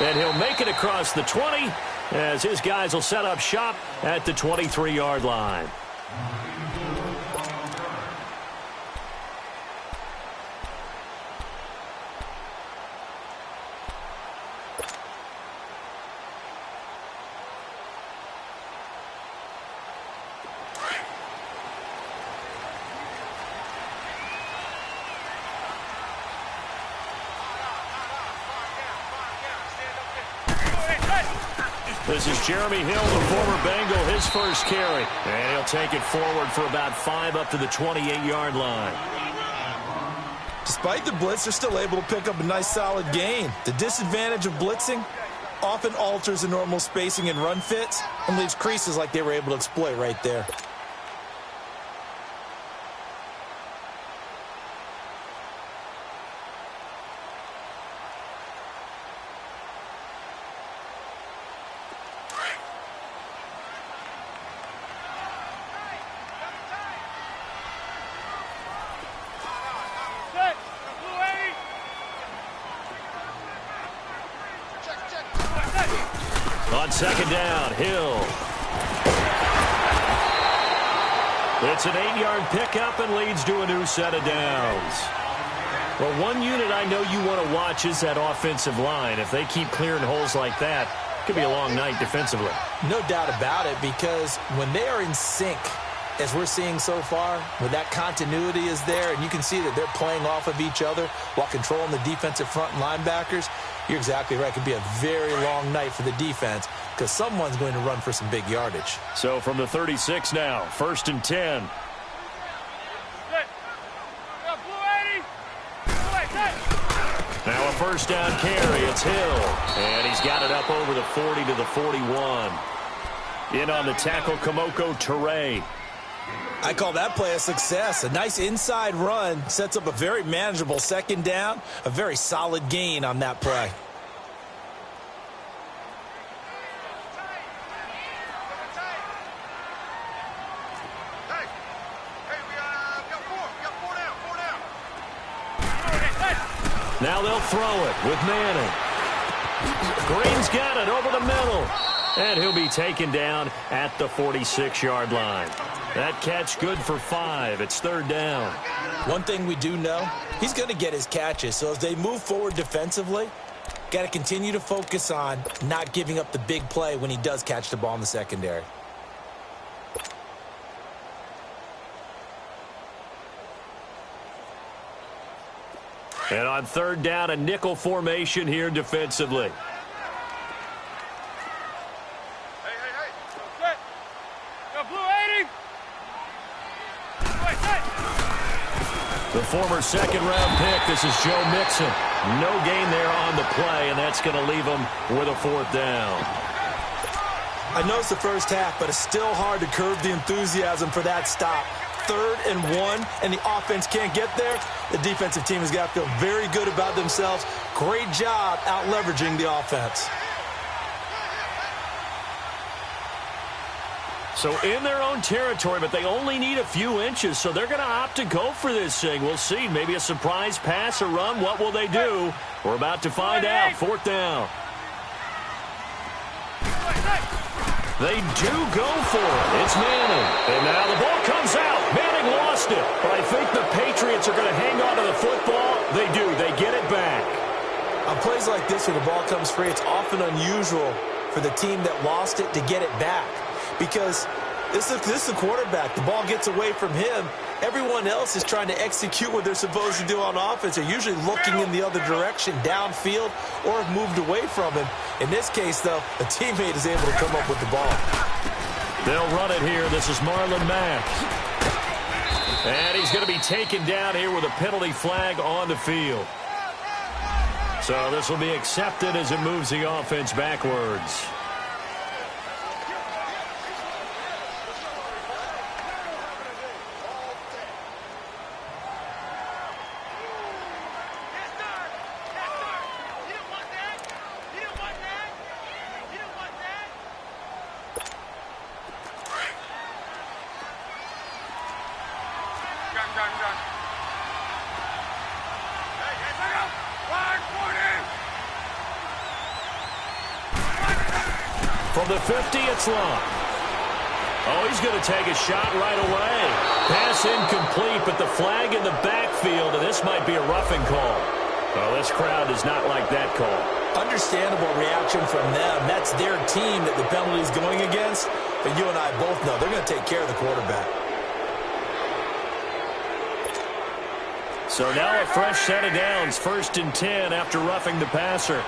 And he'll make it across the 20 as his guys will set up shop at the 23-yard line. This is Jeremy Hill, the former Bengal, his first carry. And he'll take it forward for about 5 up to the 28-yard line. Despite the blitz, they're still able to pick up a nice solid gain. The disadvantage of blitzing often alters the normal spacing and run fits and leaves creases like they were able to exploit right there. On second down, Hill. It's an 8-yard pickup and leads to a new set of downs. Well, one unit I know you want to watch is that offensive line. If they keep clearing holes like that, it could be a long night defensively. No doubt about it, because when they are in sync, as we're seeing so far, when that continuity is there, and you can see that they're playing off of each other while controlling the defensive front linebackers, you're exactly right. It could be a very long night for the defense because someone's going to run for some big yardage. So from the 36 now, 1st and 10. Now a first down carry. It's Hill. And he's got it up over the 40 to the 41. In on the tackle, Kamoko Toure. I call that play a success. A nice inside run sets up a very manageable second down. A very solid gain on that play. Now they'll throw it with Manning. Green's got it over the middle. And he'll be taken down at the 46-yard line. That catch good for 5. It's 3rd down. One thing we do know, he's going to get his catches. So as they move forward defensively, got to continue to focus on not giving up the big play when he does catch the ball in the secondary. And on 3rd down, a nickel formation here defensively. The former second-round pick, this is Joe Mixon. No gain there on the play, and that's going to leave him with a 4th down. I know it's the first half, but it's still hard to curb the enthusiasm for that stop. 3rd and 1, and the offense can't get there. The defensive team has got to feel very good about themselves. Great job out-leveraging the offense. So in their own territory, but they only need a few inches, so they're going to opt to go for this thing. We'll see. Maybe a surprise pass or run. What will they do? We're about to find out. 4th down. They do go for it. It's Manning. And now the ball comes out. Manning lost it. But I think the Patriots are going to hang on to the football. They do. They get it back. On plays like this where the ball comes free, it's often unusual for the team that lost it to get it back. Because this is the quarterback. The ball gets away from him. Everyone else is trying to execute what they're supposed to do on offense. They're usually looking in the other direction, downfield, or have moved away from him. In this case, though, a teammate is able to come up with the ball. They'll run it here. This is Marlon Mack. And he's going to be taken down here with a penalty flag on the field. So this will be accepted as it moves the offense backwards. From the 50, it's long. Oh, he's going to take a shot right away. Pass incomplete, but the flag in the backfield, and this might be a roughing call. Well, this crowd does not like that call. Understandable reaction from them. That's their team that the penalty is going against. But you and I both know they're going to take care of the quarterback. So now a fresh set of downs, 1st and 10 after roughing the passer.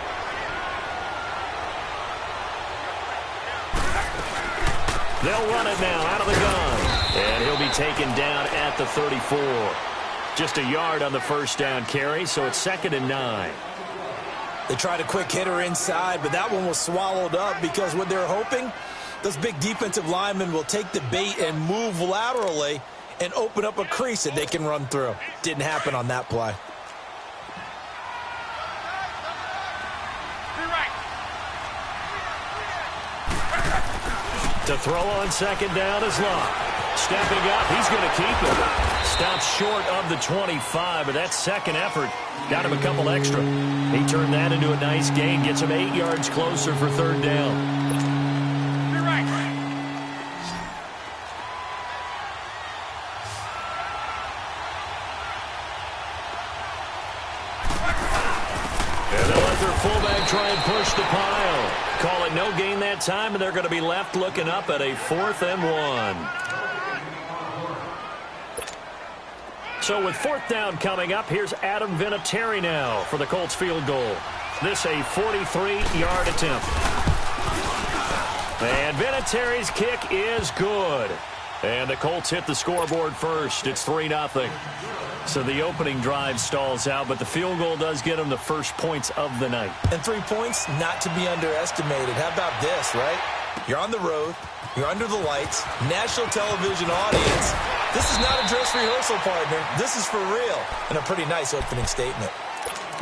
They'll run it now out of the gun. And he'll be taken down at the 34. Just a yard on the first down carry, so it's 2nd and 9. They tried a quick hitter inside, but that one was swallowed up because what they're hoping, those big defensive linemen will take the bait and move laterally and open up a crease that they can run through. Didn't happen on that play. To throw on 2nd down is Locke. Stepping up, he's going to keep it. Stops short of the 25, but that second effort got him a couple extra. He turned that into a nice gain, gets him 8 yards closer for 3rd down. Fullback try and push the pile. Call it no gain that time, and they're going to be left looking up at a 4th and 1. So with 4th down coming up, here's Adam Vinatieri now for the Colts field goal. This a 43-yard attempt. And Vinatieri's kick is good. And the Colts hit the scoreboard first. It's 3-0. So the opening drive stalls out, but the field goal does get them the first points of the night. And 3 points, not to be underestimated. How about this, right? You're on the road. You're under the lights. National television audience. This is not a dress rehearsal, partner. This is for real. And a pretty nice opening statement.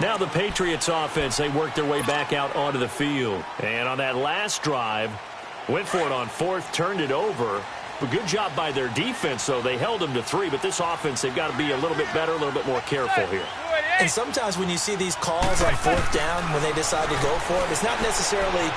Now the Patriots offense, they work their way back out onto the field. And on that last drive, went for it on 4th, turned it over. But good job by their defense, though. They held them to 3, but this offense, they've got to be a little bit better, a little bit more careful here. And sometimes when you see these calls on 4th down, when they decide to go for it, it's not necessarily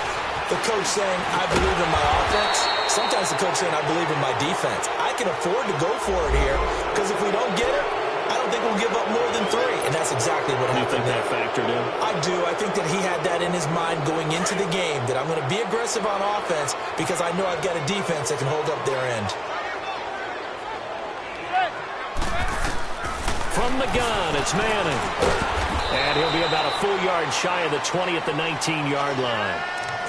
the coach saying, I believe in my offense. Sometimes the coach saying, I believe in my defense. I can afford to go for it here, because if we don't get it, I don't think we'll give up more than 3. And that's exactly what happened. You think that factored in? I do. I think that he had that in his mind going into the game, that I'm going to be aggressive on offense because I know I've got a defense that can hold up their end. From the gun, it's Manning. And he'll be about a full yard shy of the 20 at the 19-yard line.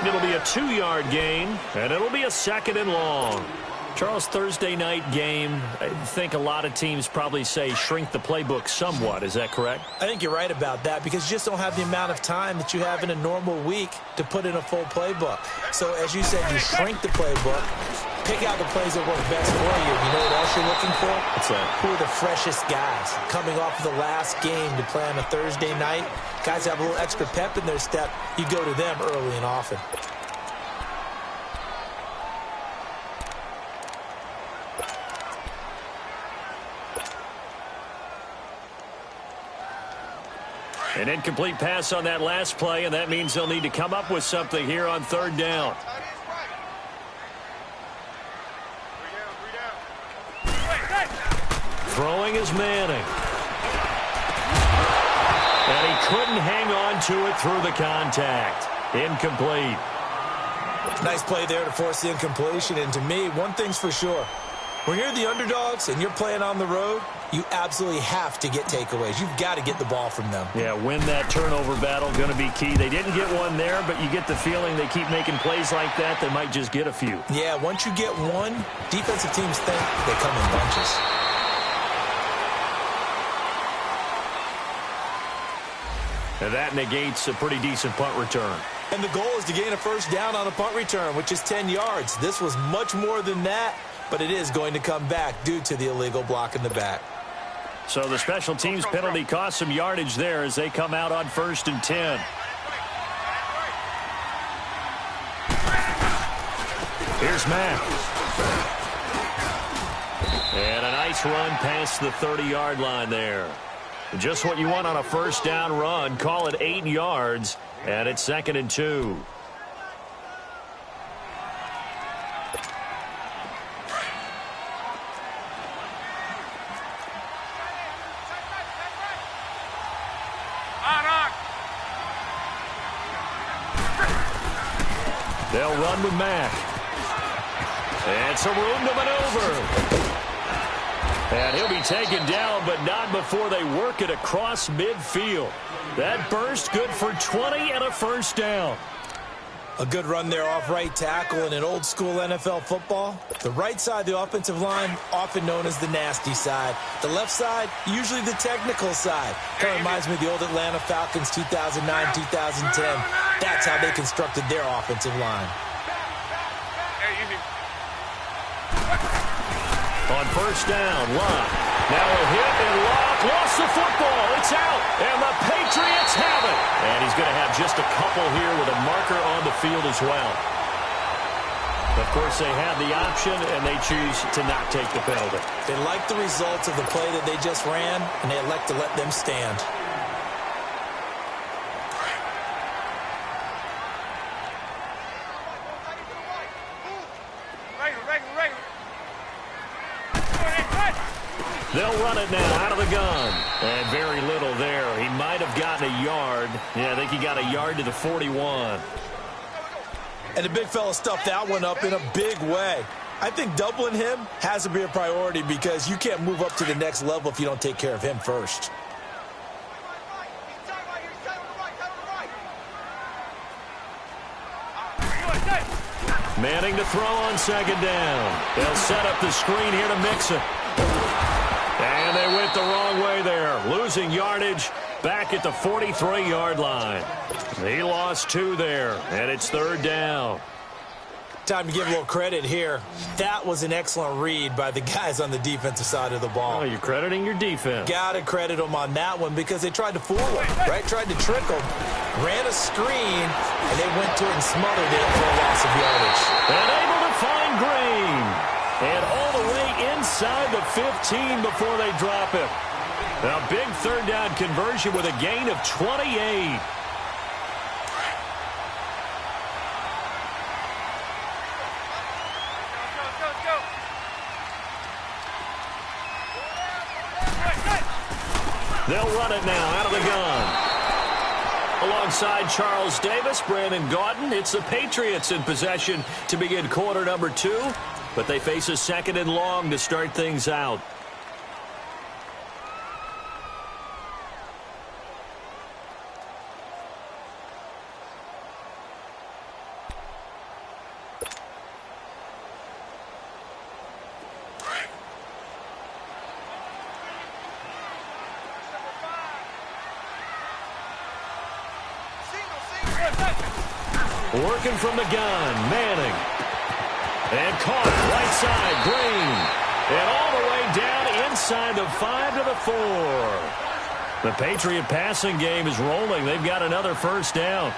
It'll be a 2-yard gain, and it'll be a 2nd and long. Charles, Thursday night game, I think a lot of teams probably say shrink the playbook somewhat. Is that correct? I think you're right about that because you just don't have the amount of time that you have in a normal week to put in a full playbook. So, as you said, you shrink the playbook, pick out the plays that work best for you. You know what else you're looking for? What's that? Who are the freshest guys coming off of the last game to play on a Thursday night? Guys have a little extra pep in their step. You go to them early and often. An incomplete pass on that last play, and that means they'll need to come up with something here on 3rd down. Throwing is Manning. And he couldn't hang on to it through the contact. Incomplete. Nice play there to force the incompletion. And to me, one thing's for sure. When you're the underdogs and you're playing on the road, you absolutely have to get takeaways. You've got to get the ball from them. Yeah, win that turnover battle, going to be key. They didn't get one there, but you get the feeling they keep making plays like that, they might just get a few. Yeah, once you get one, defensive teams think they come in bunches. And that negates a pretty decent punt return. And the goal is to gain a 1st down on a punt return, which is 10 yards. This was much more than that, but it is going to come back due to the illegal block in the back. So the special teams penalty cost some yardage there as they come out on 1st and 10. Here's Mack. And a nice run past the 30-yard line there. Just what you want on a 1st down run. Call it 8 yards, and it's 2nd and 2. They'll run with Mack. And some room to maneuver. And he'll be taken down, but not before they work it across midfield. That burst good for 20 and a first down. A good run there off right tackle in an old-school NFL football. The right side of the offensive line, often known as the nasty side. The left side, usually the technical side. Kind of reminds me of the old Atlanta Falcons 2009, 2010. That's how they constructed their offensive line. On first down, Locke. Now a hit, and Locke lost the football. It's out, and the Patriots have it. And he's going to have just a couple here with a marker on the field as well. Of course, they have the option, and they choose to not take the penalty. They like the results of the play that they just ran, and they elect to let them stand. They'll run it now out of the gun. And very little there. He might have gotten a yard. Yeah, I think he got a yard to the 41. And the big fella stuffed that one up in a big way. I think doubling him has to be a priority because you can't move up to the next level if you don't take care of him first. Manning to throw on second down. They'll set up the screen here to Mixon. And they went the wrong way there. Losing yardage back at the 43-yard line. He lost 2 there, and it's third down. Time to give a little credit here. That was an excellent read by the guys on the defensive side of the ball. Oh, you're crediting your defense. Got to credit them on that one because they tried to fool him, right? Tried to trick him. Ran a screen, and they went to it and smothered it for a loss of yardage. And able to find Green. And all the way inside the 15 before they drop it. A big third down conversion with a gain of 28. They'll run it now out of the gun. Alongside Charles Davis, Brandon Gaudin, it's the Patriots in possession to begin quarter number 2. But they face a second and long to start things out. Working from the gun, Manning. And caught right side, Green. And all the way down inside the 5 to the 4. The Patriot passing game is rolling. They've got another first down.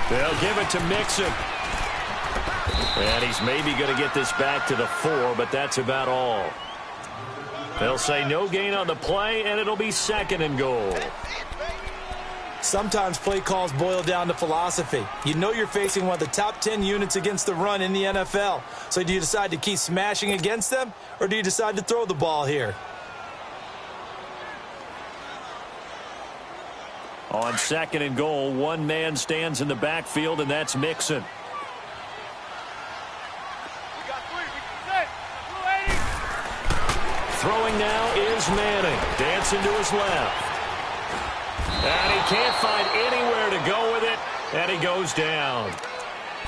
They'll give it to Mixon. And he's maybe going to get this back to the 4, but that's about all. They'll say no gain on the play, and it'll be second and goal. Sometimes play calls boil down to philosophy. You know you're facing one of the top 10 units against the run in the NFL. So do you decide to keep smashing against them, or do you decide to throw the ball here? On second and goal, one man stands in the backfield, and that's Mixon. Throwing now is Manning. Dancing to his left. And he can't find anywhere to go with it, and he goes down.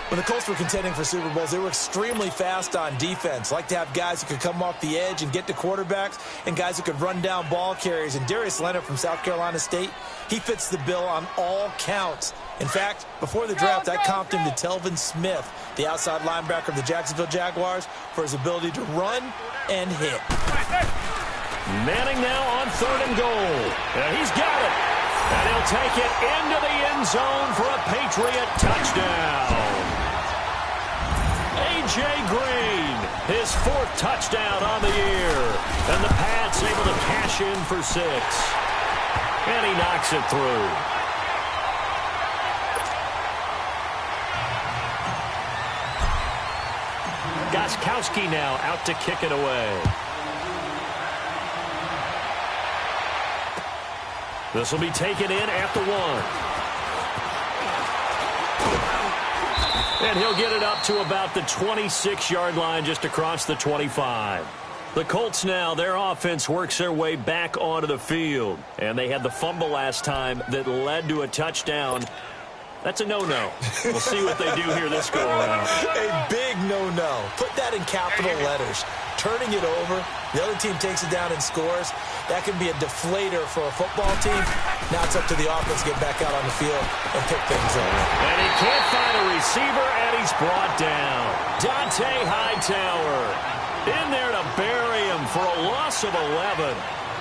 When the Colts were contending for Super Bowls, they were extremely fast on defense. Like to have guys who could come off the edge and get to quarterbacks and guys who could run down ball carriers. And Darius Leonard from South Carolina State, he fits the bill on all counts. In fact, before the draft, I comped him to Telvin Smith, the outside linebacker of the Jacksonville Jaguars, for his ability to run and hit. Manning now on third and goal. And he's got it. And he'll take it into the end zone for a Patriot touchdown. A.J. Green, his 4th touchdown on the year. And the Pats able to cash in for 6. And he knocks it through. Got Gostkowski now out to kick it away. This will be taken in at the 1. And he'll get it up to about the 26-yard line, just across the 25. The Colts now, their offense works their way back onto the field. And they had the fumble last time that led to a touchdown. That's a no-no. We'll see what they do here this go-around. A big no-no. Put that in capital letters. Turning it over, the other team takes it down and scores. That can be a deflator for a football team. Now it's up to the offense to get back out on the field and pick things up. And he can't find a receiver, and he's brought down. Dante Hightower in there to bury him for a loss of 11.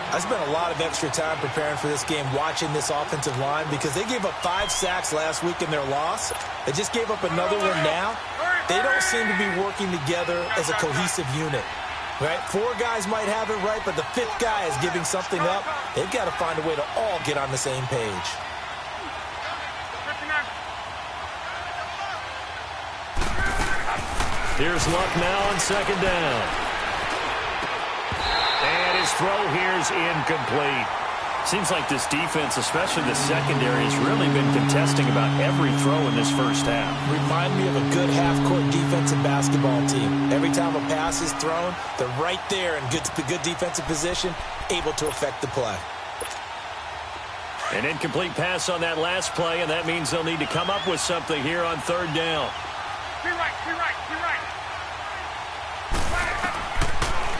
I spent a lot of extra time preparing for this game, watching this offensive line, because they gave up 5 sacks last week in their loss. They just gave up another one now. They don't seem to be working together as a cohesive unit. Right? 4 guys might have it right, but the 5th guy is giving something up. They've got to find a way to all get on the same page. Here's Luck now on second down. And his throw here's incomplete. Seems like this defense, especially the secondary, has really been contesting about every throw in this first half. Remind me of a good half-court defensive basketball team. Every time a pass is thrown, they're right there in the good defensive position, able to affect the play. An incomplete pass on that last play, and that means they'll need to come up with something here on third down. Be right.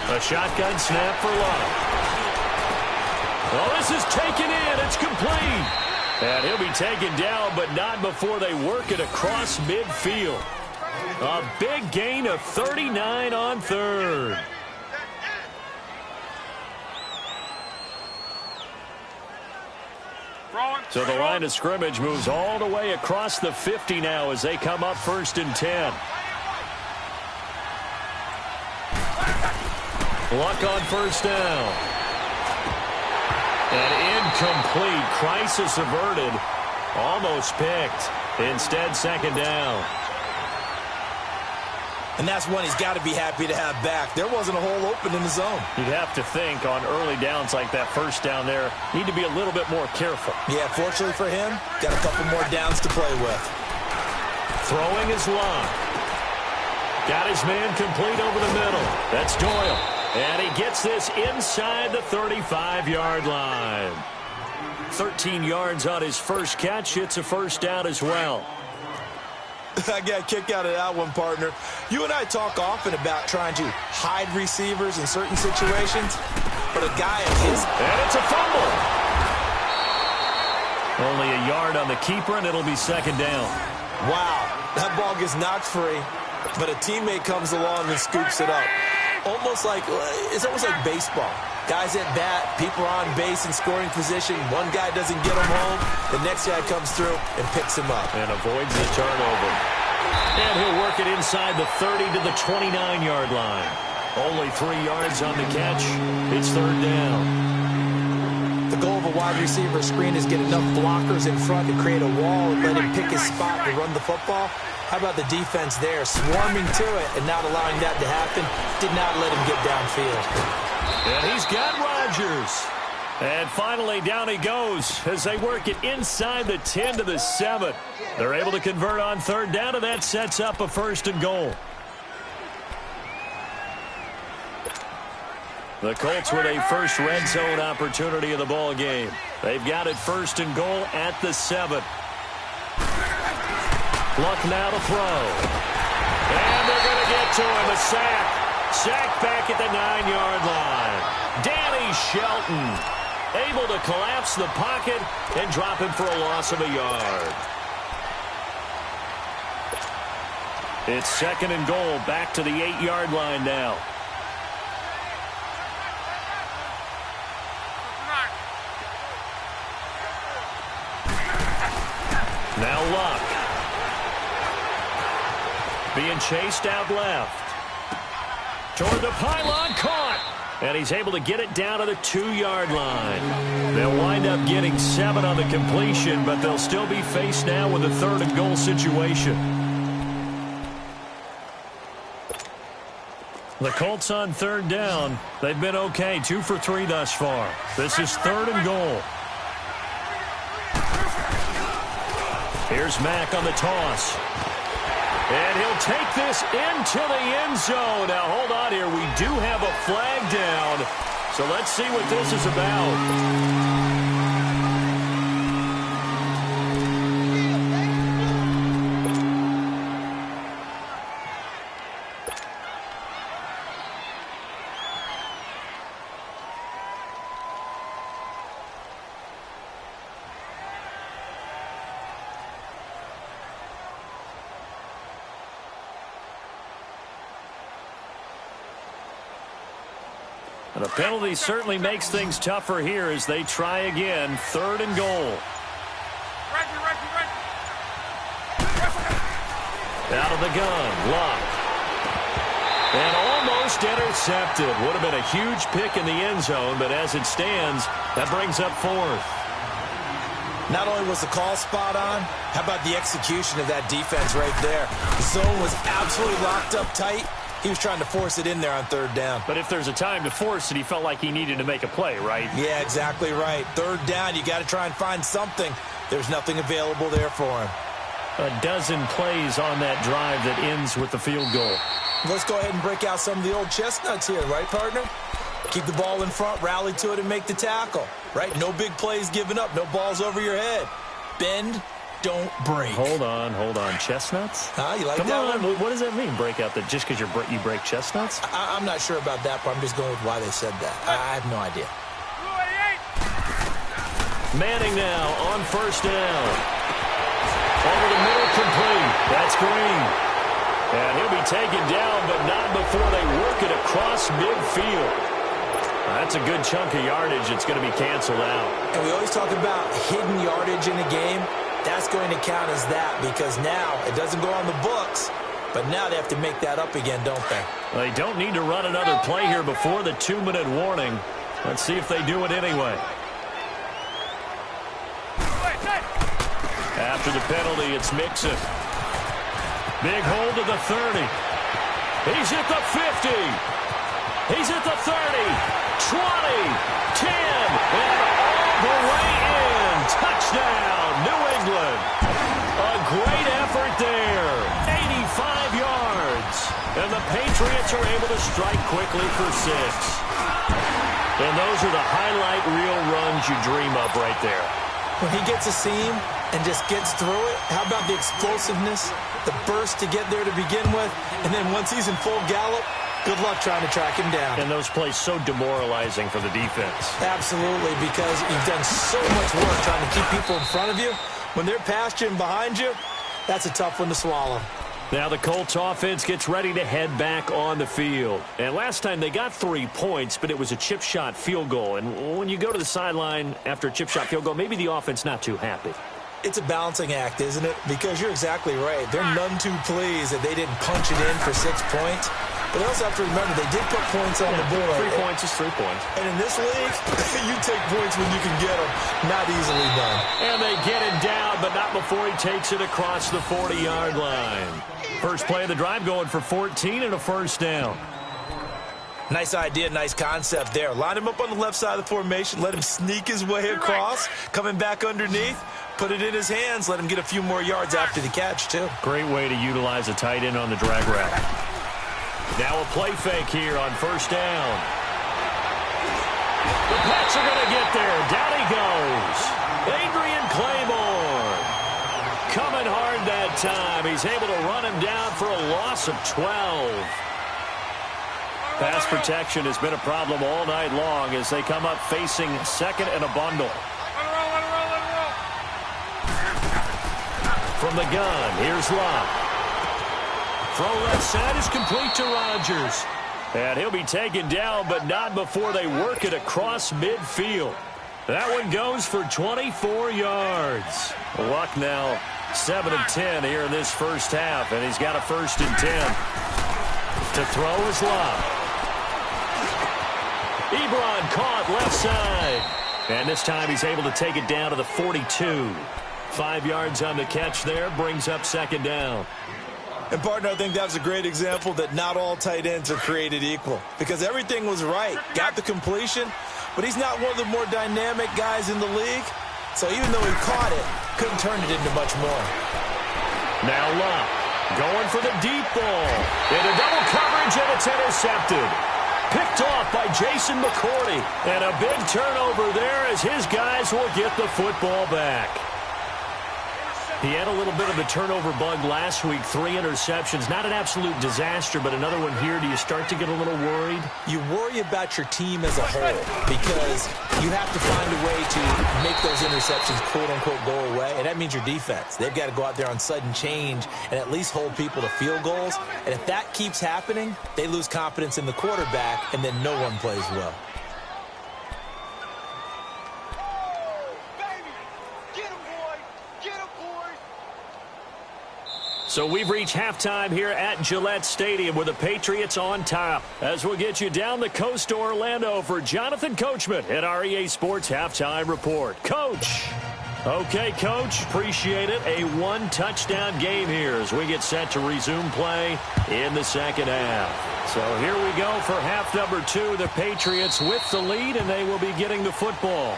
A shotgun snap for Luck. Oh, this is taken in. It's complete. And he'll be taken down, but not before they work it across midfield. A big gain of 39 on third. So the line of scrimmage moves all the way across the 50 now as they come up 1st and 10. Luck on first down. And incomplete. Crisis averted. Almost picked. Instead, second down. And that's one he's got to be happy to have back. There wasn't a hole open in the zone. You'd have to think on early downs like that first down there, need to be a little bit more careful. Yeah, fortunately for him, got a couple more downs to play with. Throwing his Luck. Got his man complete over the middle. That's Doyle. And he gets this inside the 35-yard line. 13 yards on his first catch. It's a first down as well. I got a kick out of that one, partner. You and I talk often about trying to hide receivers in certain situations, but a guy of his... And it's a fumble. Only a yard on the keeper, and it'll be second down. Wow, that ball gets knocked free, but a teammate comes along and scoops it up. It's almost like baseball. Guys at bat, people are on base in scoring position. One guy doesn't get him home. The next guy comes through and picks him up. And avoids the turnover. And he'll work it inside the 30 to the 29-yard line. Only 3 yards on the catch. It's third down. The goal of a wide receiver screen is get enough blockers in front to create a wall and let him pick his spot to run the football. How about the defense there, swarming to it and not allowing that to happen? Did not let him get downfield. And he's got Rodgers. And finally, down he goes as they work it inside the 10 to the 7. They're able to convert on third down, and that sets up a 1st and goal. The Colts with a first red zone opportunity of the ball game. They've got it 1st and goal at the 7. Luck now to throw. And they're going to get to him. A sack. Sack back at the 9-yard line. Danny Shelton able to collapse the pocket and drop him for a loss of a yard. It's 2nd and goal, back to the 8-yard line now. Now Luck. Being chased out left. Toward the pylon, caught. And he's able to get it down to the 2-yard line. They'll wind up getting 7 on the completion, but they'll still be faced now with a 3rd and goal situation. The Colts on third down. They've been okay, 2 for 3 thus far. This is 3rd and goal. Here's Mack on the toss. And he'll take this into the end zone. Now, hold on here. We do have a flag down. So let's see what this is about. And a penalty certainly makes things tougher here as they try again. 3rd and goal. Out of the gun, Locke. And almost intercepted. Would have been a huge pick in the end zone, but as it stands, that brings up 4th. Not only was the call spot on, how about the execution of that defense right there? The zone was absolutely locked up tight. He was trying to force it in there on 3rd down. But if there's a time to force it, he felt like he needed to make a play, right? Yeah, exactly right. 3rd down, you got to try and find something. There's nothing available there for him. A dozen plays on that drive that ends with the field goal. Let's go ahead and break out some of the old chestnuts here, right, partner? Keep the ball in front, rally to it, and make the tackle, right? No big plays given up, no balls over your head. Bend, don't break. Hold on. Chestnuts? You like Come that on. one? What does that mean, break out? That just because you break chestnuts? I'm not sure about that, but I'm just going with why they said that. I have no idea. Manning now on 1st down. Over the middle, complete. That's Green. And he'll be taken down, but not before they work it across midfield. That's a good chunk of yardage. It's going to be canceled out. And we always talk about hidden yardage in a game. That's going to count as that because now it doesn't go on the books, but now they have to make that up again, don't they? They don't need to run another play here before the 2-minute warning. Let's see if they do it anyway. After the penalty, it's Mixon. Big hold to the 30. He's at the 50. He's at the 30, 20, 10, and all the way in. Touchdown, New England. A great effort there. 85 yards. And the Patriots are able to strike quickly for 6. And those are the highlight reel runs you dream of right there. When he gets a seam and just gets through it, how about the explosiveness, the burst to get there to begin with, and then once he's in full gallop, good luck trying to track him down. And those plays so demoralizing for the defense. Absolutely, because you've done so much work trying to keep people in front of you. When they're past you and behind you, that's a tough one to swallow. Now the Colts offense gets ready to head back on the field. And last time they got 3 points, but it was a chip shot field goal. And when you go to the sideline after a chip shot field goal, maybe the offense not too happy. It's a balancing act, isn't it? Because you're exactly right. They're none too pleased that they didn't punch it in for 6 points. But they also have to remember they did put points on the board. 3 points is 3 points. And in this league, you take points when you can get them. Not easily done. And they get him down, but not before he takes it across the 40-yard line. First play of the drive going for 14 and a 1st down. Nice idea, nice concept there. Line him up on the left side of the formation. Let him sneak his way across. Coming back underneath. Put it in his hands. Let him get a few more yards after the catch, too. Great way to utilize a tight end on the drag route. Now a play fake here on 1st down. The Pats are going to get there. Down he goes. Adrian Claymore. Coming hard that time. He's able to run him down for a loss of 12. Pass protection has been a problem all night long as they come up facing 2nd and a bundle. From the gun, here's Locke. Throw left side is complete to Rodgers. And he'll be taken down, but not before they work it across midfield. That one goes for 24 yards. Luck now 7 of 10 here in this first half, and he's got a 1st and 10. To throw is Locke. Ebron caught left side. And this time he's able to take it down to the 42. 5 yards on the catch there, brings up 2nd down. And, partner, I think that was a great example that not all tight ends are created equal because everything was right. Got the completion, but he's not one of the more dynamic guys in the league. So even though he caught it, couldn't turn it into much more. Now Luck going for the deep ball. Into double coverage, and it's intercepted. Picked off by Jason McCourty. And a big turnover there as his guys will get the football back. He had a little bit of a turnover bug last week, 3 interceptions. Not an absolute disaster, but another one here. Do you start to get a little worried? You worry about your team as a whole because you have to find a way to make those interceptions, quote-unquote, go away, and that means your defense. They've got to go out there on sudden change and at least hold people to field goals. And if that keeps happening, they lose confidence in the quarterback, and then no one plays well. So we've reached halftime here at Gillette Stadium with the Patriots on top. As we'll get you down the coast to Orlando for Jonathan Coachman at our EA Sports Halftime Report. Coach. Okay, Coach. Appreciate it. A 1-touchdown game here as we get set to resume play in the second half. So here we go for half number 2. The Patriots with the lead, and they will be getting the football.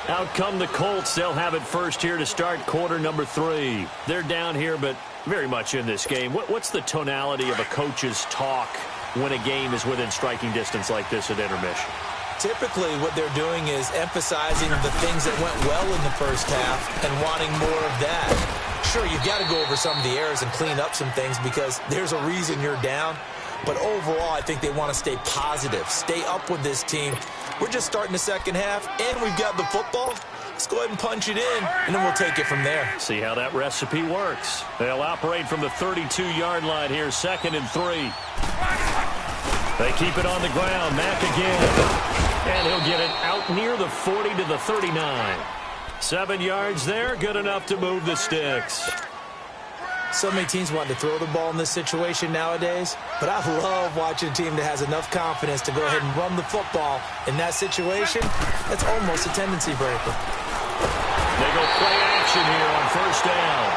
Out come the Colts. They'll have it first here to start quarter number 3. They're down here, but very much in this game. What's the tonality of a coach's talk when a game is within striking distance like this at intermission? Typically, what they're doing is emphasizing the things that went well in the first half and wanting more of that. Sure, you've got to go over some of the errors and clean up some things because there's a reason you're down. But overall, I think they want to stay positive, stay up with this team. We're just starting the second half, and we've got the football. Let's go ahead and punch it in, and then we'll take it from there. See how that recipe works. They'll operate from the 32-yard line here, 2nd and 3. They keep it on the ground. Mack again. And he'll get it out near the 40 to the 39. 7 yards there, good enough to move the sticks. So many teams want to throw the ball in this situation nowadays, but I love watching a team that has enough confidence to go ahead and run the football. In that situation, that's almost a tendency breaker. They go play action here on first down.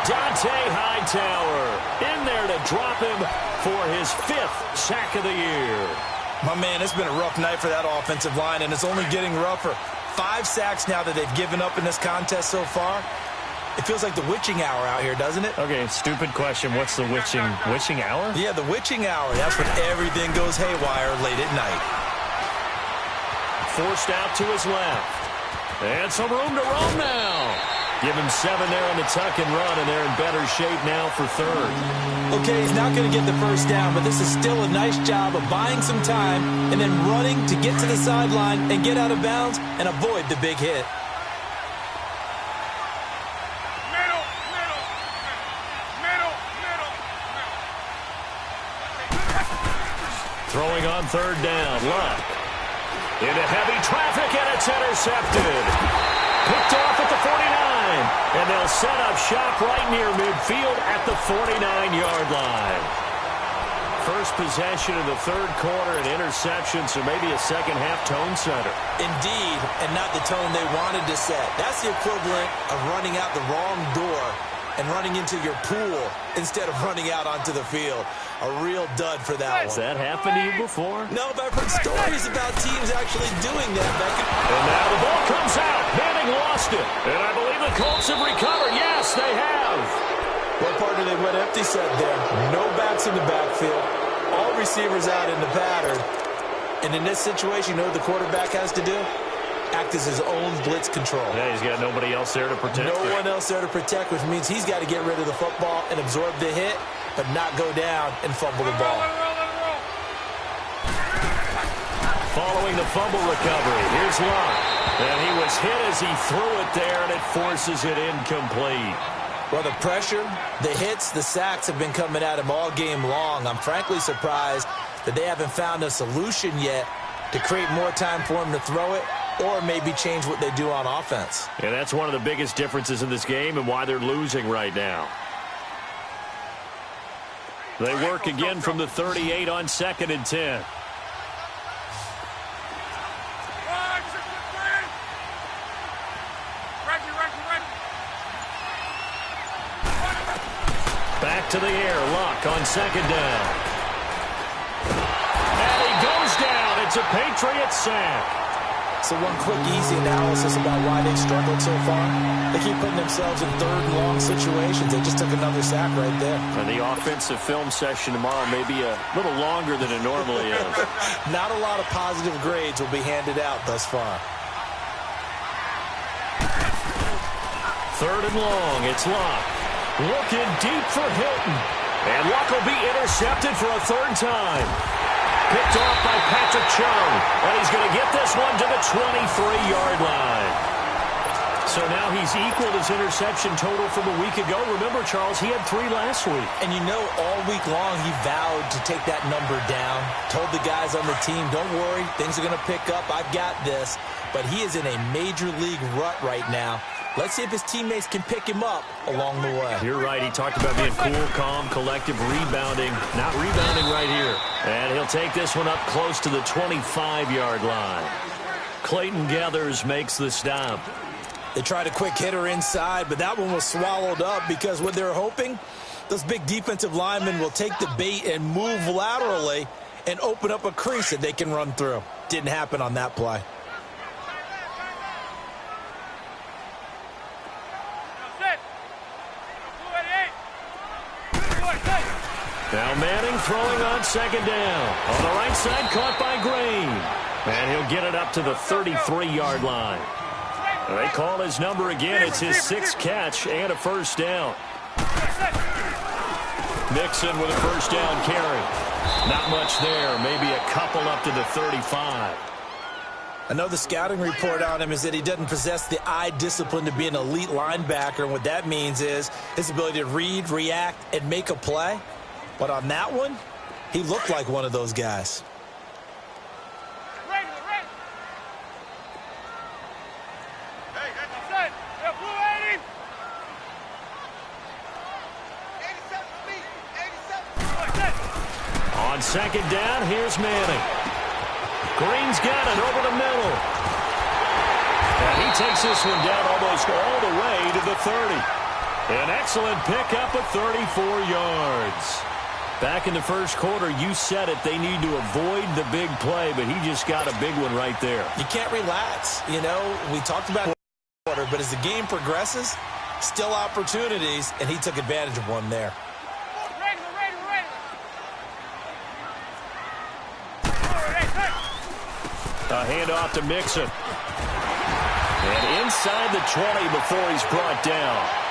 Dante Hightower in there to drop him for his 5th sack of the year. My man, it's been a rough night for that offensive line, and it's only getting rougher. 5 sacks now that they've given up in this contest so far. It feels like the witching hour out here, doesn't it? Okay, stupid question. What's the witching hour? Yeah, the witching hour. That's when everything goes haywire late at night. Forced out to his left. And some room to roam now. Give him 7 there on the tuck and run, and they're in better shape now for 3rd. Okay, he's not going to get the first down, but this is still a nice job of buying some time and then running to get to the sideline and get out of bounds and avoid the big hit. Throwing on 3rd down. Luck. Into heavy traffic, and it's intercepted. Picked off at the 49. And they'll set up shop right near midfield at the 49-yard line. First possession of the 3rd quarter, an interception, so maybe a second-half tone setter. Indeed, and not the tone they wanted to set. That's the equivalent of running out the wrong door and running into your pool instead of running out onto the field. A real dud for that one. Has that happened to you before? No, but I've heard stories about teams actually doing that, Beckham. And now the ball comes out. Manning lost it. And I believe the Colts have recovered. Yes, they have. Well, partner, they went empty set there. No backs in the backfield. All receivers out in the pattern. And in this situation, you know what the quarterback has to do? Act as his own blitz control. Yeah, he's got nobody else there to protect. No one else there to protect, which means he's got to get rid of the football and absorb the hit, but not go down and fumble the ball. Following the fumble recovery, here's Luck. And he was hit as he threw it there, and it forces it incomplete. Well, the pressure, the hits, the sacks have been coming at him all game long. I'm frankly surprised that they haven't found a solution yet to create more time for him to throw it, or maybe change what they do on offense. And that's one of the biggest differences in this game and why they're losing right now. They work again from the 38 on 2nd and 10. Back to the air. Luck on second down. And he goes down. It's a Patriots sack. So one quick, easy analysis about why they've struggled so far. They keep putting themselves in third and long situations. They just took another sack right there. And the offensive film session tomorrow may be a little longer than it normally is. Not a lot of positive grades will be handed out thus far. Third and long. It's Luck. Looking deep for Hilton. And Luck will be intercepted for a third time. Picked off by Patrick Chung. And he's going to get this one to the 23-yard line. So now he's equaled his interception total from a week ago. Remember, Charles, he had 3 last week. And you know, all week long he vowed to take that number down. Told the guys on the team, don't worry, things are going to pick up. I've got this. But he is in a major league rut right now. Let's see if his teammates can pick him up along the way. You're right. He talked about being cool, calm, collective, rebounding. Not rebounding right here. And he'll take this one up close to the 25-yard line. Clayton Gathers makes the stop. They tried a quick hitter inside, but that one was swallowed up because what they're hoping, those big defensive linemen will take the bait and move laterally and open up a crease that they can run through. Didn't happen on that play. Now Manning throwing on second down. On the right side, caught by Green. And he'll get it up to the 33-yard line. They call his number again. It's his 6th catch and a first down. Mixon with a first down carry. Not much there. Maybe a couple up to the 35. I know the scouting report on him is that he doesn't possess the eye discipline to be an elite linebacker. And what that means is his ability to read, react, and make a play. But on that one, he looked like one of those guys. On second down, here's Manning. Green's got it over the middle. And he takes this one down almost all the way to the 30. An excellent pickup of 34 yards. Back in the first quarter, you said it, they need to avoid the big play, but he just got a big one right there. You can't relax. You know, we talked about quarter, but as the game progresses, still opportunities, and he took advantage of one there. A handoff to Mixon. And inside the 20 before he's brought down.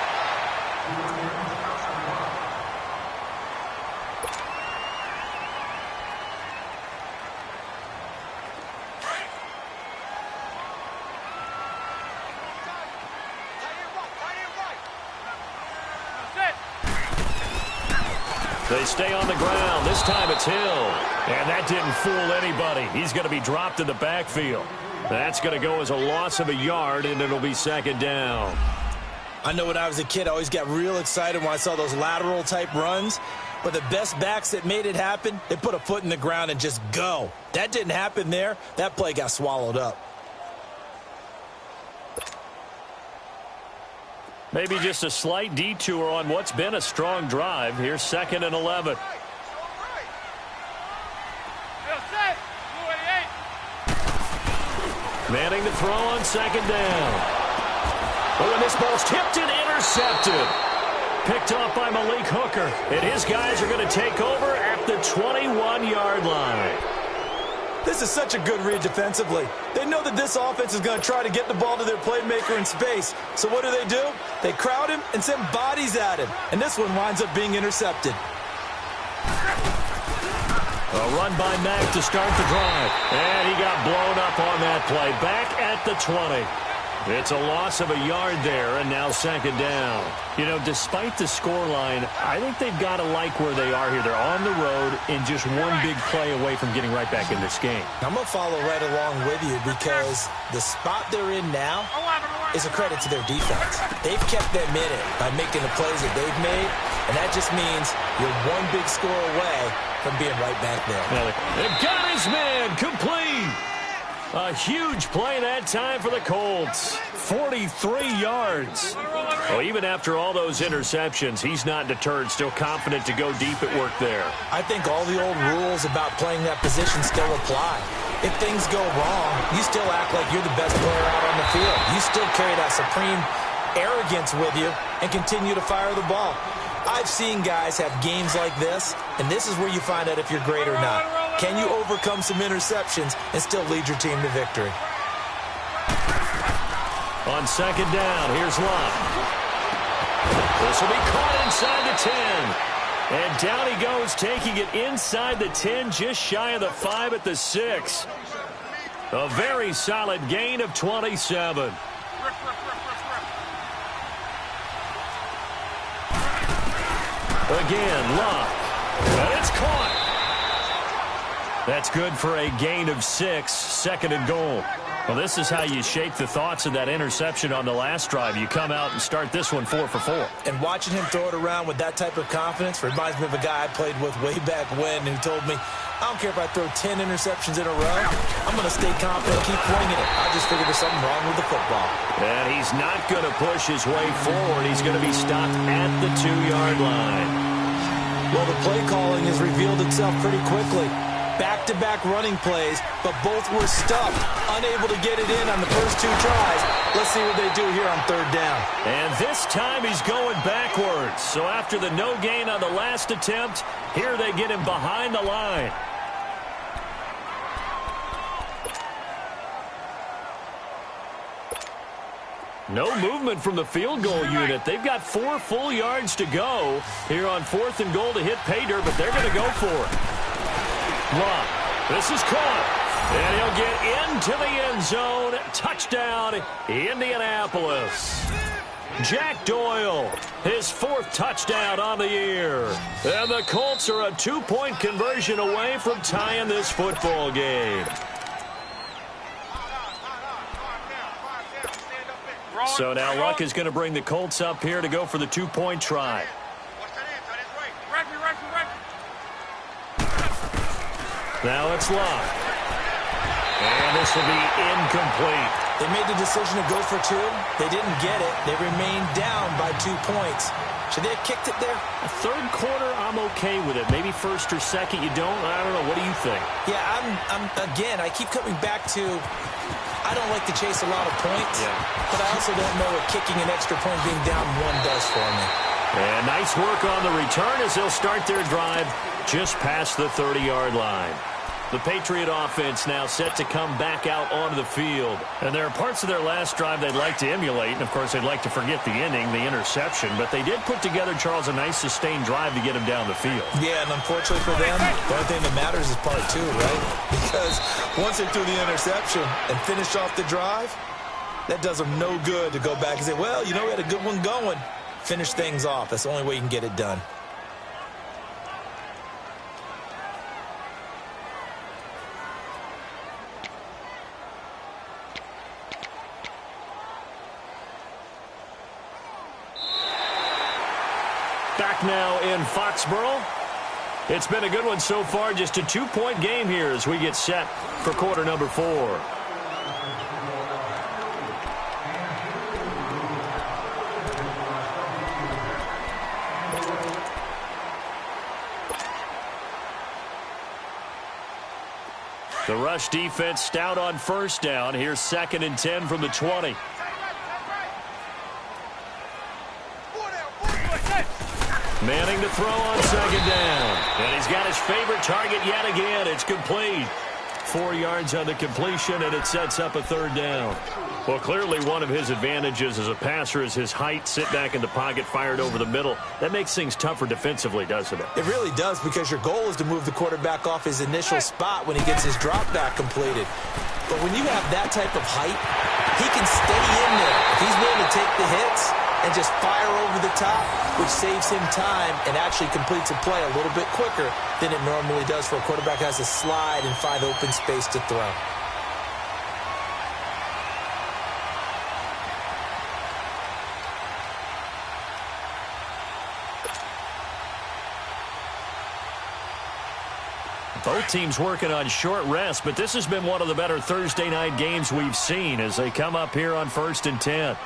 They stay on the ground. This time it's Hill. And that didn't fool anybody. He's going to be dropped in the backfield. That's going to go as a loss of a yard, and it'll be second down. I know when I was a kid, I always got real excited when I saw those lateral-type runs. But the best backs that made it happen, they put a foot in the ground and just go. That didn't happen there. That play got swallowed up. Maybe just a slight detour on what's been a strong drive. Here's 2nd and 11. Manning to throw on second down. Oh, and this ball's tipped and intercepted. Picked off by Malik Hooker. And his guys are going to take over at the 21-yard line. This is such a good read defensively. They know that this offense is going to try to get the ball to their playmaker in space. So what do? They crowd him and send bodies at him. And this one winds up being intercepted. A run by Mack to start the drive. And he got blown up on that play. Back at the 20. It's a loss of a yard there, and now second down. You know, despite the scoreline, I think they've got to like where they are here. They're on the road and just one big play away from getting right back in this game. I'm going to follow right along with you because the spot they're in now is a credit to their defense. They've kept them in it by making the plays that they've made, and that just means you're one big score away from being right back there. They've got his man complete. A huge play that time for the Colts. 43 yards. Well, even after all those interceptions, he's not deterred, still confident to go deep at work there. I think all the old rules about playing that position still apply. If things go wrong, you still act like you're the best player out on the field. You still carry that supreme arrogance with you and continue to fire the ball. I've seen guys have games like this, and this is where you find out if you're great or not. Can you overcome some interceptions and still lead your team to victory? On second down, here's Locke. This will be caught inside the 10. And down he goes, taking it inside the 10, just shy of the 5 at the 6. A very solid gain of 27. Again, Locke. And it's caught. That's good for a gain of 6, second and goal. Well, this is how you shake the thoughts of that interception on the last drive. You come out and start this one 4 for 4. And watching him throw it around with that type of confidence reminds me of a guy I played with way back when who told me, I don't care if I throw 10 interceptions in a row, I'm going to stay confident and keep winging it. I just figured there's something wrong with the football. And he's not going to push his way forward. He's going to be stopped at the 2-yard line. Well, the play calling has revealed itself pretty quickly. Back-to-back running plays, but both were stuffed, unable to get it in on the first 2 tries. Let's see what they do here on third down. And this time he's going backwards. So after the no gain on the last attempt, here they get him behind the line. No movement from the field goal unit. They've got 4 full yards to go here on 4th and goal to hit pay dirt, but they're going to go for it. Locke. This is caught. And he'll get into the end zone. Touchdown, Indianapolis. Jack Doyle, his 4th touchdown on the year. And the Colts are a 2-point conversion away from tying this football game. So now Luck is going to bring the Colts up here to go for the 2-point try. Now it's Locke. And this will be incomplete. They made the decision to go for 2. They didn't get it. They remained down by 2 points. Should they have kicked it there? A third quarter, I'm okay with it. Maybe first or second, you don't. I don't know. What do you think? Yeah, again, I keep coming back to, I don't like to chase a lot of points, but I also don't know what kicking an extra point being down 1 does for me. And nice work on the return as they'll start their drive just past the 30-yard line. The Patriot offense now set to come back out onto the field. And there are parts of their last drive they'd like to emulate. And, of course, they'd like to forget the inning, the interception. But they did put together, Charles, a nice sustained drive to get him down the field. Yeah, and unfortunately for them, the only thing that matters is part 2, right? Because once they threw the interception and finished off the drive, that does them no good to go back and say, well, you know, we had a good one going. Finish things off. That's the only way you can get it done. Back now in Foxborough. It's been a good one so far. Just a 2-point game here as we get set for quarter number 4. The rush defense stout on first down. Here's 2nd and 10 from the 20. Manning to throw on 2nd down. And he's got his favorite target yet again. It's complete. 4 yards on the completion, and it sets up a 3rd down. Well, clearly one of his advantages as a passer is his height. Sit back in the pocket, fired over the middle. That makes things tougher defensively, doesn't it? It really does, because your goal is to move the quarterback off his initial spot when he gets his drop back completed. But when you have that type of height, he can stay in there. If he's willing to take the hits and just fire over the top, which saves him time and actually completes a play a little bit quicker than it normally does for a quarterback who has to slide and find open space to throw. Both teams working on short rest, but this has been one of the better Thursday night games we've seen as they come up here on 1st and 10.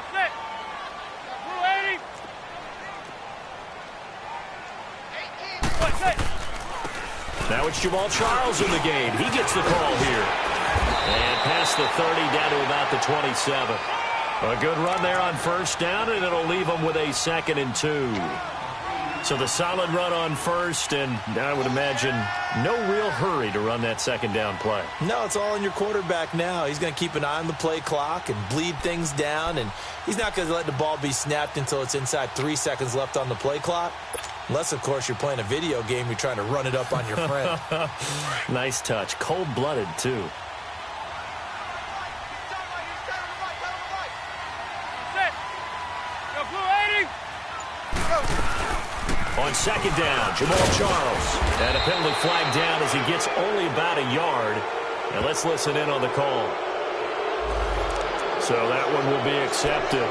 Now it's Jamal Charles in the game. He gets the call here. And past the 30 down to about the 27. A good run there on 1st down, and it'll leave them with a 2nd and 2. So the solid run on 1st, and I would imagine no real hurry to run that 2nd down play. No, it's all in your quarterback now. He's going to keep an eye on the play clock and bleed things down, and he's not going to let the ball be snapped until it's inside 3 seconds left on the play clock. Unless, of course, you're playing a video game, you're trying to run it up on your friend. Nice touch. Cold-blooded, too. On 2nd down, Jamal Charles. And a penalty flag down as he gets only about a yard. And let's listen in on the call. So that one will be accepted.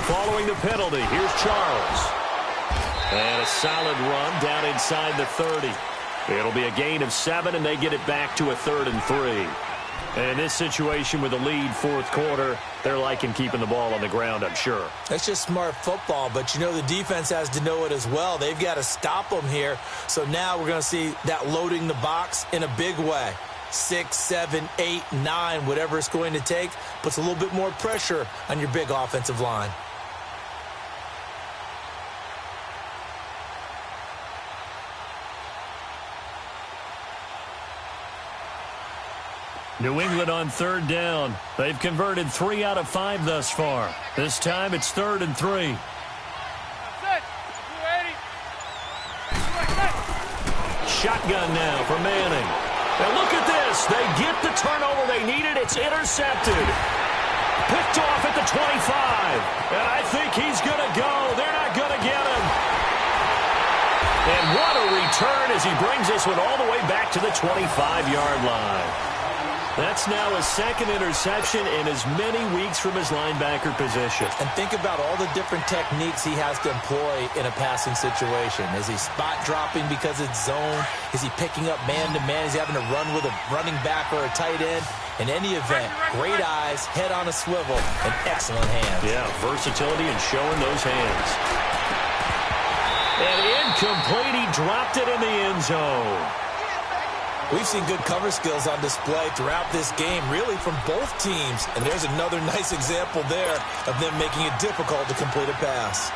Following the penalty, here's Charles. And a solid run down inside the 30. It'll be a gain of 7, and they get it back to a 3rd and 3. And in this situation with a lead 4th quarter, they're liking keeping the ball on the ground, I'm sure. That's just smart football, but you know the defense has to know it as well. They've got to stop them here. So now we're going to see that loading the box in a big way. 6, 7, 8, 9, whatever it's going to take, puts a little bit more pressure on your big offensive line. New England on 3rd down. They've converted 3 out of 5 thus far. This time it's 3rd and 3. Shotgun now for Manning. And look at this. They get the turnover they needed. It's intercepted. Picked off at the 25. And I think he's going to go. They're not going to get him. And what a return as he brings this one all the way back to the 25-yard line. That's now his 2nd interception in as many weeks from his linebacker position. And think about all the different techniques he has to employ in a passing situation. Is he spot dropping because it's zone? Is he picking up man-to-man? Is he having to run with a running back or a tight end? In any event, great eyes, head on a swivel, and excellent hands. Yeah, versatility and showing those hands. And incomplete. He dropped it in the end zone. We've seen good cover skills on display throughout this game, really from both teams. And there's another nice example there of them making it difficult to complete a pass.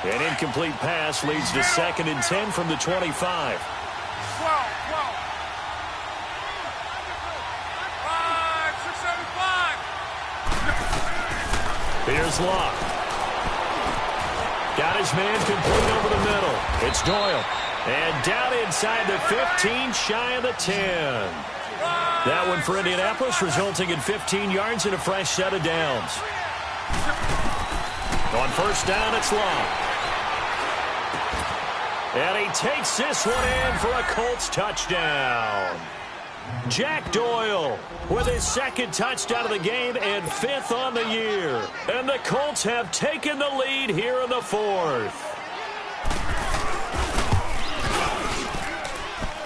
An incomplete pass leads to 2nd and 10 from the 25. Here's Locke. Got his man complete over the middle. It's Doyle. And down inside the 15, shy of the 10. That one for Indianapolis, resulting in 15 yards and a fresh set of downs. On 1st down, it's Long. And he takes this one in for a Colts touchdown. Jack Doyle with his 2nd touchdown of the game and 5th on the year. And the Colts have taken the lead here in the 4th.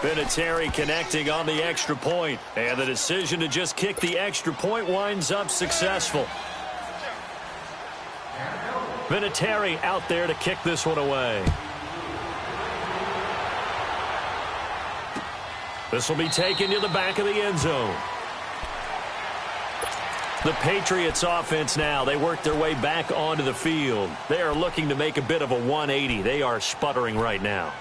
Vinatieri connecting on the extra point, and the decision to just kick the extra point winds up successful. Vinatieri out there to kick this one away. This will be taken to the back of the end zone. The Patriots offense now, they work their way back onto the field. They are looking to make a bit of a 180. They are sputtering right now.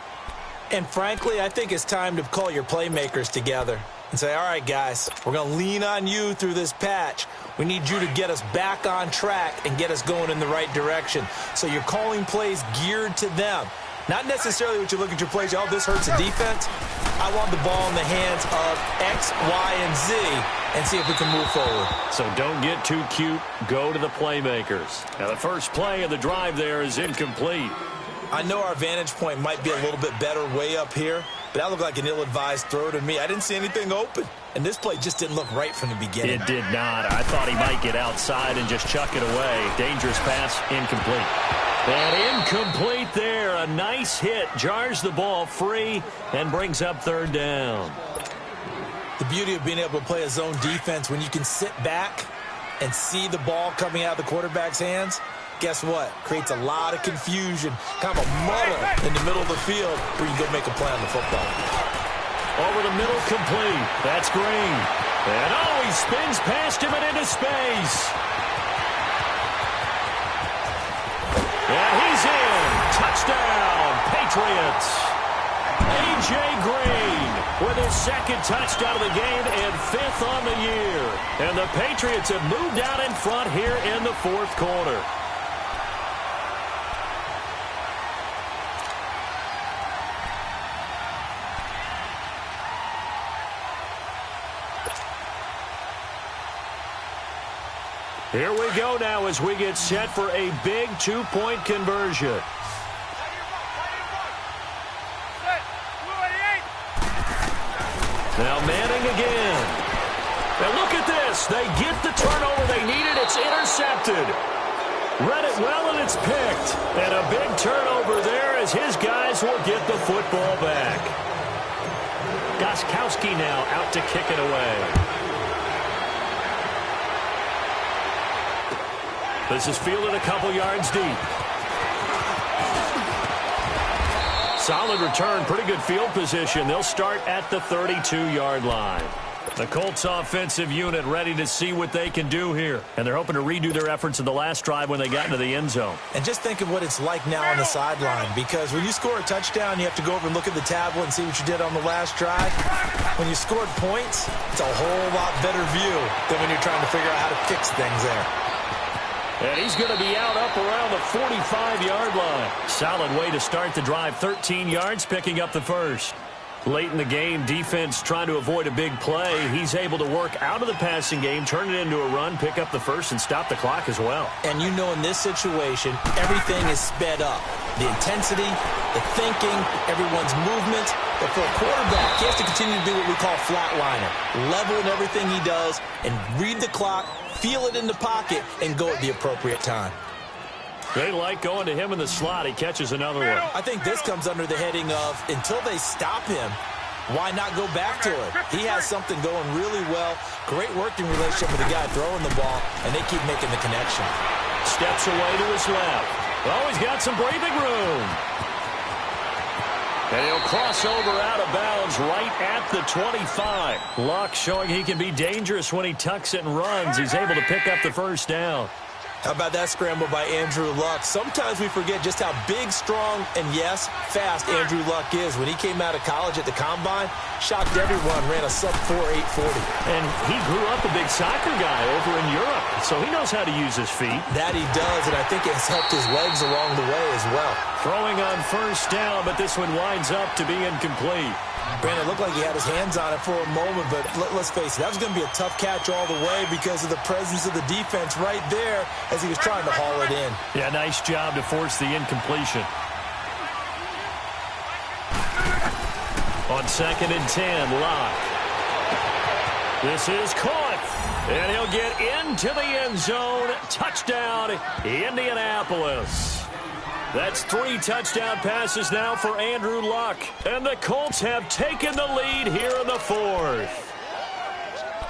And frankly, I think it's time to call your playmakers together and say, all right, guys, we're going to lean on you through this patch. We need you to get us back on track and get us going in the right direction. So you're calling plays geared to them. Not necessarily what you look at your plays, oh, this hurts the defense. I want the ball in the hands of X, Y, and Z and see if we can move forward. So don't get too cute. Go to the playmakers. Now the first play of the drive there is incomplete. I know our vantage point might be a little bit better way up here, but that looked like an ill-advised throw to me. I didn't see anything open, and this play just didn't look right from the beginning. It did not. I thought he might get outside and just chuck it away. Dangerous pass, incomplete. And incomplete there. A nice hit. Jars the ball free and brings up third down. The beauty of being able to play a zone defense when you can sit back and see the ball coming out of the quarterback's hands, guess what? Creates a lot of confusion, kind of a muddle in the middle of the field where you can go make a play on the football. Over the middle, complete. That's Green. And he spins past him and into space. And he's in. Touchdown, Patriots. A.J. Green with his second touchdown of the game and fifth on the year. And the Patriots have moved out in front here in the fourth quarter. Here we go now as we get set for a big two-point conversion. Now Manning again. And look at this. They get the turnover they needed. It's intercepted. Read it well, and it's picked. And a big turnover there as his guys will get the football back. Gostkowski now out to kick it away. This is fielded a couple yards deep. Solid return, pretty good field position. They'll start at the 32-yard line. The Colts offensive unit ready to see what they can do here. And they're hoping to redo their efforts in the last drive when they got into the end zone. And just think of what it's like now on the sideline, because when you score a touchdown, you have to go over and look at the tablet and see what you did on the last drive. When you scored points, it's a whole lot better view than when you're trying to figure out how to fix things there. And he's going to be out up around the 45-yard line. Solid way to start the drive. 13 yards, picking up the first. Late in the game, defense trying to avoid a big play. He's able to work out of the passing game, turn it into a run, pick up the first, and stop the clock as well. And you know in this situation, everything is sped up. The intensity, the thinking, everyone's movement. But for a quarterback, he has to continue to do what we call flatliner. Level in everything he does and read the clock, feel it in the pocket, and go at the appropriate time. They like going to him in the slot. He catches another one. I think this comes under the heading of, until they stop him, why not go back to it? He has something going really well. Great working relationship with the guy throwing the ball, and they keep making the connection. Steps away to his left. Oh, he's got some breathing room. And he'll cross over out of bounds right at the 25. Luck showing he can be dangerous when he tucks it and runs. He's able to pick up the first down. How about that scramble by Andrew Luck? Sometimes we forget just how big, strong, and yes, fast Andrew Luck is. When he came out of college at the Combine, shocked everyone, ran a sub-4 840. And he grew up a big soccer guy over in Europe, so he knows how to use his feet. That he does, and I think it's helped his legs along the way as well. Throwing on first down, but this one winds up to be incomplete. Brandon, it looked like he had his hands on it for a moment, but let's face it, that was going to be a tough catch all the way because of the presence of the defense right there as he was trying to haul it in. Yeah, nice job to force the incompletion. On 2nd and 10, Locke. This is caught, and he'll get into the end zone. Touchdown, Indianapolis. That's 3 touchdown passes now for Andrew Luck. And the Colts have taken the lead here in the 4th.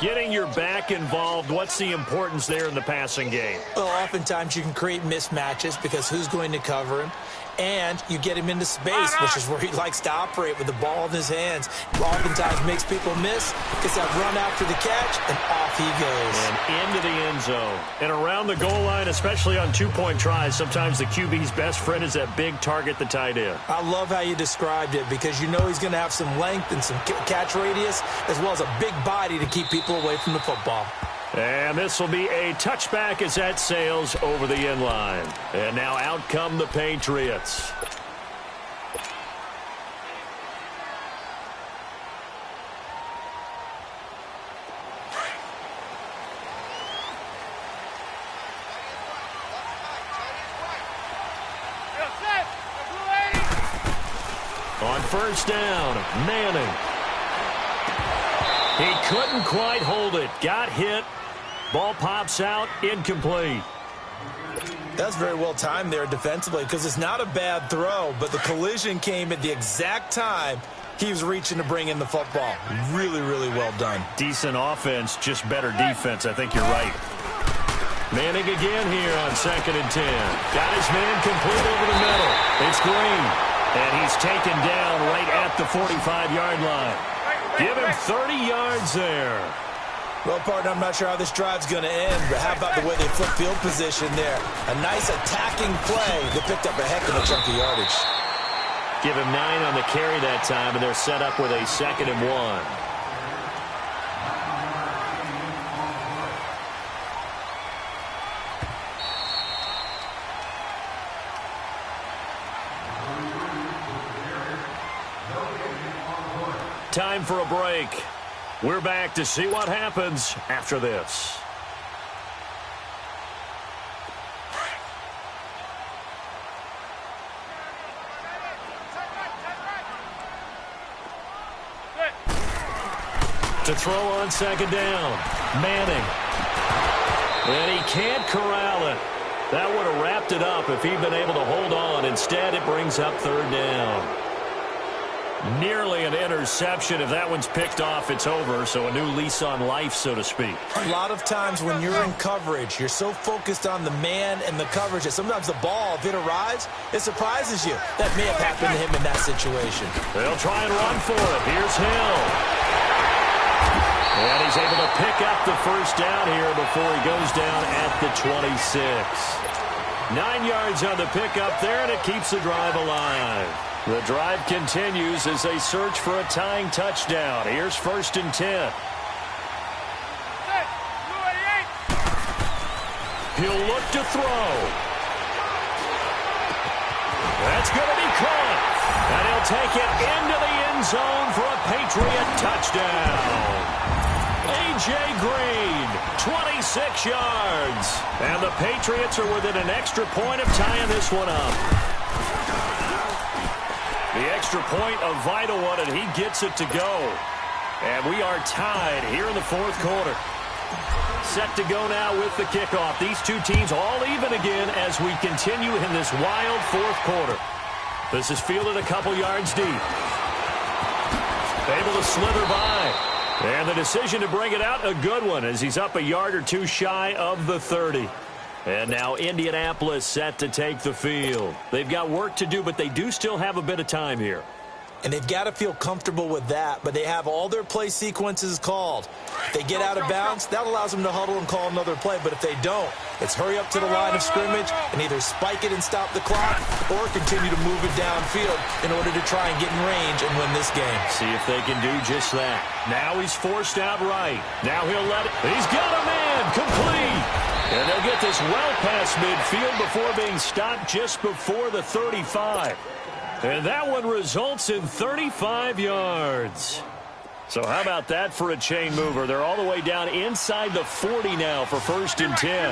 Getting your back involved, what's the importance there in the passing game? Well, oftentimes you can create mismatches because who's going to cover him? And you get him into space, which is where he likes to operate with the ball in his hands. Oftentimes makes people miss, gets that run after the catch, and off he goes. And into the end zone. And around the goal line, especially on two-point tries, sometimes the QB's best friend is that big target, the tight end. I love how you described it because you know he's going to have some length and some catch radius as well as a big body to keep people away from the football. And this will be a touchback as that sails over the end line. And now out come the Patriots. first down. Manning. He couldn't quite hold it. Got hit. Ball pops out. Incomplete. That's very well timed there defensively because it's not a bad throw, but the collision came at the exact time he was reaching to bring in the football. Really, really well done. Decent offense, just better defense. I think you're right. Manning again here on 2nd and 10. Got his man complete over the middle. It's Green. And he's taken down right at the 45-yard line. Give him 30 yards there. Well, partner, I'm not sure how this drive's going to end, but how about the way they flip field position there? A nice attacking play that picked up a heck of a chunk of yardage. Give him 9 on the carry that time, and they're set up with a 2nd and 1. Time for a break. We're back to see what happens after this. To throw on 2nd down. Manning. And he can't corral it. That would have wrapped it up if he'd been able to hold on. Instead, it brings up 3rd down. Nearly an interception. If that one's picked off, it's over. So a new lease on life, so to speak. A lot of times when you're in coverage, you're so focused on the man and the coverage that sometimes the ball, if it arrives, it surprises you. That may have happened to him in that situation. They'll try and run for it. Here's Hill. And he's able to pick up the first down here before he goes down at the 26. 9 yards on the pickup there, and it keeps the drive alive. The drive continues as they search for a tying touchdown. Here's 1st and 10. He'll look to throw. That's going to be caught. And he'll take it into the end zone for a Patriot touchdown. A.J. Green, 26 yards. And the Patriots are within an extra point of tying this one up. The extra point, a vital one, and he gets it to go. And we are tied here in the 4th quarter. Set to go now with the kickoff. These two teams all even again as we continue in this wild 4th quarter. This is fielded a couple yards deep. Able to slither by. And the decision to bring it out, a good one, as he's up a yard or two shy of the 30. And now Indianapolis set to take the field. They've got work to do, but they do still have a bit of time here. And they've got to feel comfortable with that, but they have all their play sequences called. If they get out of bounds, that allows them to huddle and call another play. But if they don't, it's hurry up to the line of scrimmage and either spike it and stop the clock or continue to move it downfield in order to try and get in range and win this game. See if they can do just that. Now he's forced out right. Now he'll let it. He's got a man complete. And they'll get this well past midfield before being stopped just before the 35. And that one results in 35 yards. So how about that for a chain mover? They're all the way down inside the 40 now for 1st and 10.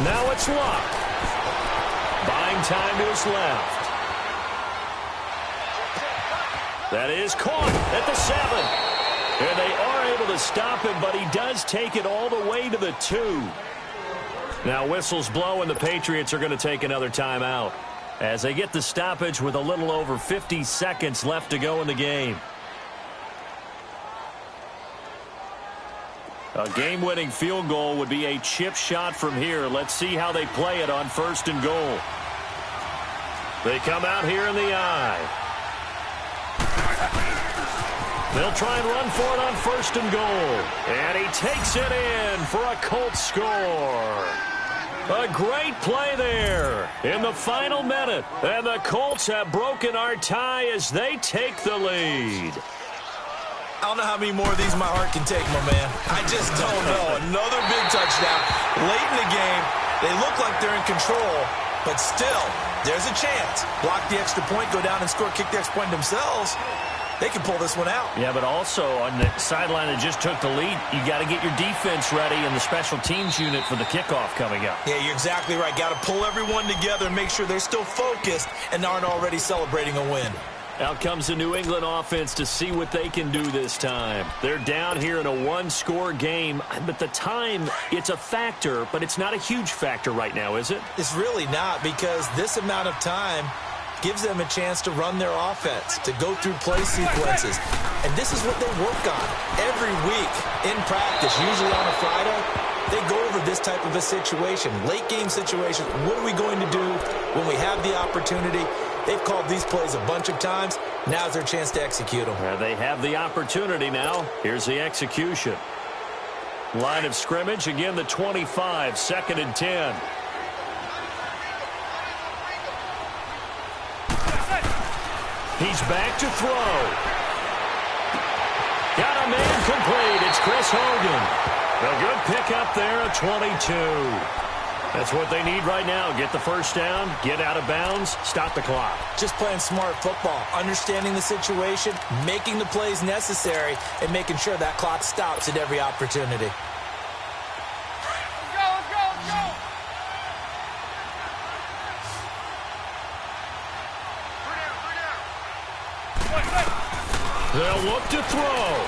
Now it's Luck. Buying time to his left. That is caught at the 7. And they are able to stop him, but he does take it all the way to the 2. Now whistles blow, and the Patriots are going to take another timeout as they get the stoppage with a little over 50 seconds left to go in the game. A game-winning field goal would be a chip shot from here. Let's see how they play it on 1st and goal. They come out here in the eye. They'll try and run for it on 1st and goal. And he takes it in for a Colts score. A great play there in the final minute. And the Colts have broken our tie as they take the lead. I don't know how many more of these my heart can take, my man. I just don't know. Another big touchdown. Late in the game, they look like they're in control, but still, there's a chance. Block the extra point, go down and score, kick the extra point themselves. they can pull this one out. Yeah, but also on the sideline that just took the lead, you got to get your defense ready and the special teams unit for the kickoff coming up. Yeah, you're exactly right. Got to pull everyone together and make sure they're still focused and aren't already celebrating a win. Out comes the New England offense to see what they can do this time. They're down here in a one-score game, but the time, it's a factor, but it's not a huge factor right now, is it? It's really not, because this amount of time gives them a chance to run their offense, to go through play sequences. And this is what they work on every week in practice, usually on a Friday. They go over this type of a situation, late-game situation. What are we going to do when we have the opportunity? They've called these plays a bunch of times. Now's their chance to execute them. They have the opportunity now. Here's the execution. Line of scrimmage, again the 25, 2nd and 10. He's back to throw. Got a man complete. It's Chris Hogan. A good pickup there at 22. That's what they need right now. Get the first down, get out of bounds, stop the clock. Just playing smart football, understanding the situation, making the plays necessary, and making sure that clock stops at every opportunity. Let's go. They'll look to throw.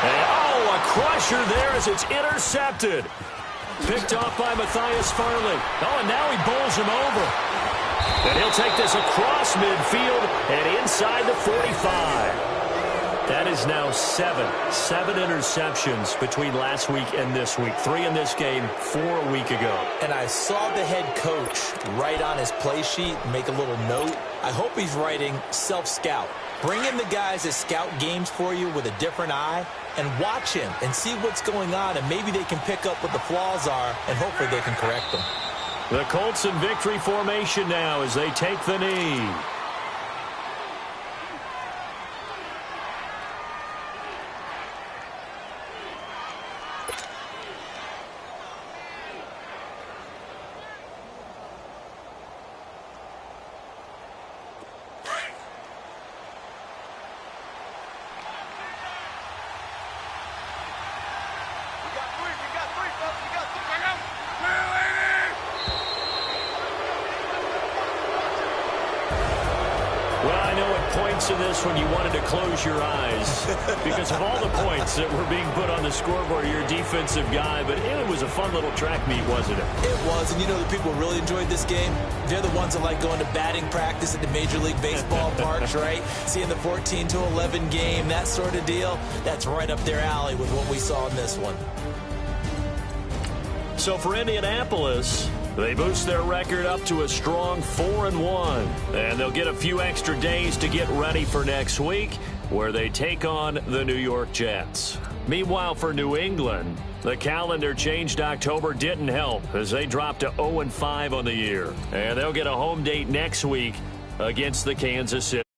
And, a crusher there as it's intercepted. Picked off by Matthias Farley. And now he bowls him over. And he'll take this across midfield and inside the 45. That is now 7 interceptions between last week and this week. 3 in this game, 4 a week ago. And I saw the head coach write on his play sheet, make a little note. I hope he's writing self-scout. Bring in the guys that scout games for you with a different eye and watch him and see what's going on, and maybe they can pick up what the flaws are, and hopefully they can correct them. The Colts in victory formation now as they take the knee. In this when you wanted to close your eyes because of all the points that were being put on the scoreboard. You're a defensive guy, but it was a fun little track meet, wasn't it? It was, and you know the people really enjoyed this game? They're the ones that like going to batting practice at the Major League Baseball parks, right? Seeing the 14-11 game, that sort of deal. That's right up their alley with what we saw in this one. So for Indianapolis, they boost their record up to a strong 4-1. And they'll get a few extra days to get ready for next week, where they take on the New York Jets. Meanwhile, for New England, the calendar changed October didn't help as they dropped to 0-5 on the year. And they'll get a home date next week against the Kansas City.